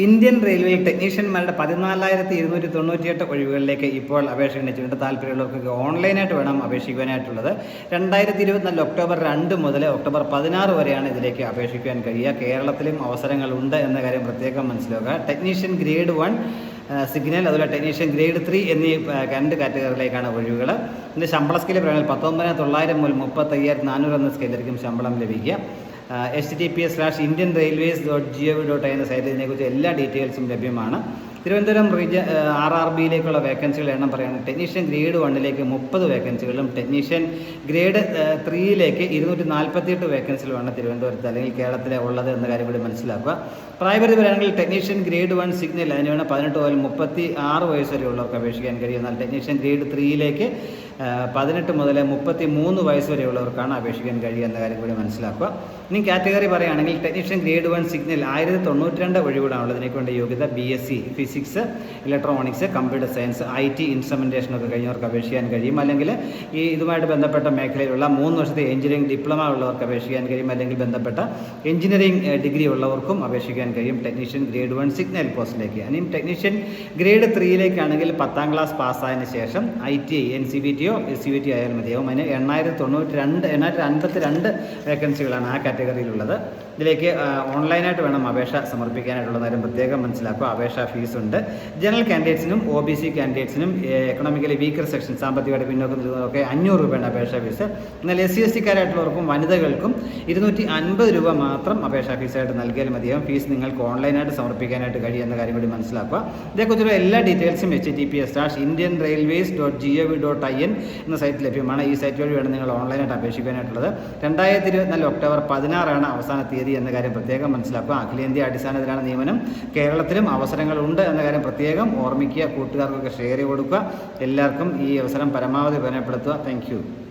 Indian റെയിൽവേയിൽ ടെക്നീഷ്യന്മാരുടെ 14,298 ഒഴിവുകളിലേക്ക് ഇപ്പോൾ അപേക്ഷ ക്ഷണിച്ചിട്ടുണ്ട്. താല്പര്യമുള്ളവർക്ക് ഓൺലൈനായിട്ട് വേണം അപേക്ഷിക്കുവാനായിട്ടുള്ളത്. 2024 ഒക്ടോബർ 2 മുതൽ ഒക്ടോബർ 16 വരെയാണ് ഇതിലേക്ക് അപേക്ഷിക്കുവാൻ കഴിയുക. കേരളത്തിലും അവസരങ്ങളുണ്ട് എന്ന കാര്യം പ്രത്യേകം മനസ്സിലാക്കുക. ടെക്നീഷ്യൻ ഗ്രേഡ് 1 സിഗ്നൽ, അതുപോലെ ടെക്നീഷ്യൻ ഗ്രേഡ് 3 എന്നീ 2 കാറ്റഗറിയിലേക്കാണ് ഒഴിവുകൾ. ഇതിൻ്റെ ശമ്പള സ്കെയിൽ പറയുന്നത് 19,900 മുതൽ 35,400 എന്ന സ്കെയിലായിരിക്കും ശമ്പളം ലഭിക്കുക. https:indianrailways.gov.in എന്ന സൈറ്റിൽ ഇതിനെക്കുറിച്ച് എല്ലാ ഡീറ്റെയിൽസും ലഭ്യമാണ്. തിരുവനന്തപുരം RRBയിലേക്കുള്ള വേക്കൻസികളുടെ എണ്ണം പറയുകയാണെങ്കിൽ ടെക്നീഷ്യൻ ഗ്രേഡ് 1ലേക്ക് 30 വേക്കൻസികളും ടെക്നീഷ്യൻ ഗ്രേഡ് 3ലേക്ക് 248 വേക്കൻസികളുമാണ് തിരുവനന്തപുരത്ത് അല്ലെങ്കിൽ കേരളത്തിലെ ഉള്ളത് എന്ന കാര്യം കൂടി മനസ്സിലാക്കുക. പ്രായപരിധി പറയുകയാണെങ്കിൽ ടെക്നീഷ്യൻ ഗ്രേഡ് 1 സിഗ്നൽ അതിന് വേണം 18 മുതൽ 36 വയസ്സ് വരെയുള്ളവർക്ക് അപേക്ഷിക്കാൻ കഴിയും. എന്നാൽ ടെക്നീഷ്യൻ ഗ്രേഡ് 3ലേക്ക് 18 മുതൽ 33 വയസ്സ് വരെയുള്ളവർക്കാണ് അപേക്ഷിക്കാൻ കഴിയുക എന്ന കാര്യം കൂടി മനസ്സിലാക്കുക. ഇനി കാറ്റഗറി പറയുകയാണെങ്കിൽ ടെക്നീഷ്യൻ ഗ്രേഡ് 1 സിഗ്നൽ 1092 ഒഴിവുകളാണുള്ളത്. ഇതിനേക്ക് വേണ്ട യോഗ്യത BSc physics, electronics, computer science, IT ഇൻസ്ട്രുമെൻറ്റേഷനൊക്കെ കഴിഞ്ഞവർക്ക് അപേക്ഷിക്കാൻ കഴിയും. അല്ലെങ്കിൽ ഇതുമായിട്ട് ബന്ധപ്പെട്ട മേഖലയിലുള്ള 3 വർഷത്തെ എഞ്ചിനീയറിംഗ് ഡിപ്ലോമ ഉള്ളവർക്ക് അപേക്ഷിക്കാൻ കഴിയും. അല്ലെങ്കിൽ ബന്ധപ്പെട്ട എഞ്ചിനീയറിംഗ് ഡിഗ്രി ഉള്ളവർക്കും അപേക്ഷിക്കാൻ കഴിയും ടെക്നീഷ്യൻ ഗ്രേഡ് 1 സിഗ്നൽ പോസ്റ്റിലേക്ക്. ഇനിയും ടെക്നീഷ്യൻ ഗ്രേഡ് 3ലേക്കാണെങ്കിൽ 10ാം ക്ലാസ് പാസ്സായതിനു ശേഷം ITI NCVTയോ SCVT ആയാലും മതിയാവും. അതിന് 852 വേക്കൻസികളാണ് ആ കാറ്റഗറിയിലുള്ളത്. ഇതിലേക്ക് ഓൺലൈനായിട്ട് വേണം അപേക്ഷ സമർപ്പിക്കാനായിട്ടുള്ള കാര്യം പ്രത്യേകം മനസ്സിലാക്കുക. അപേക്ഷാ ഫീസുണ്ട്. ജനറൽ കാൻഡിഡേറ്റ്സിനും OBC കാൻഡിഡേറ്റ്സിനും എക്കണോമിക്കലി വീക്കർ സെക്ഷൻ സാമ്പത്തികമായിട്ട് പിന്നോക്കം നിൽക്കുന്നതൊക്കെ 500 രൂപയാണ് അപേക്ഷാ ഫീസ്. എന്നാൽ SC/STക്കാരായിട്ടുള്ളവർക്കും വനിതകൾക്കും 250 രൂപ മാത്രം അപേക്ഷാ ഫീസായിട്ട് നൽകിയാൽ മതിയാവും. ഫീസ് നിങ്ങൾക്ക് ഓൺലൈനായിട്ട് സമർപ്പിക്കാനായിട്ട് കഴിയുന്ന കാര്യം കൂടി മനസ്സിലാക്കുക. ഇതേക്കുറിച്ചുള്ള എല്ലാ ഡീറ്റെയിൽസും https:indianrailways.gov.in എന്ന സൈറ്റ് ലഭ്യമാണ്. ഈ സൈറ്റ് വഴി വേണം നിങ്ങൾ ഓൺലൈനായിട്ട് അപേക്ഷിക്കാനായിട്ടുള്ളത്. 2024 ഒക്ടോബർ 16 അവസാന തീയതി എന്ന കാര്യം പ്രത്യേകം മനസ്സിലാക്കുക. അഖിലേന്ത്യാ അടിസ്ഥാനത്തിലാണ് നിയമനം. കേരളത്തിലും അവസരങ്ങളുണ്ട് എന്ന കാര്യം പ്രത്യേകം ഓർമ്മിക്കുക. കൂട്ടുകാർക്കൊക്കെ ഷെയർ ചെയ്ത് കൊടുക്കുക. എല്ലാവർക്കും ഈ അവസരം പരമാവധി ഉപയോഗപ്പെടുത്തുക. Thank U.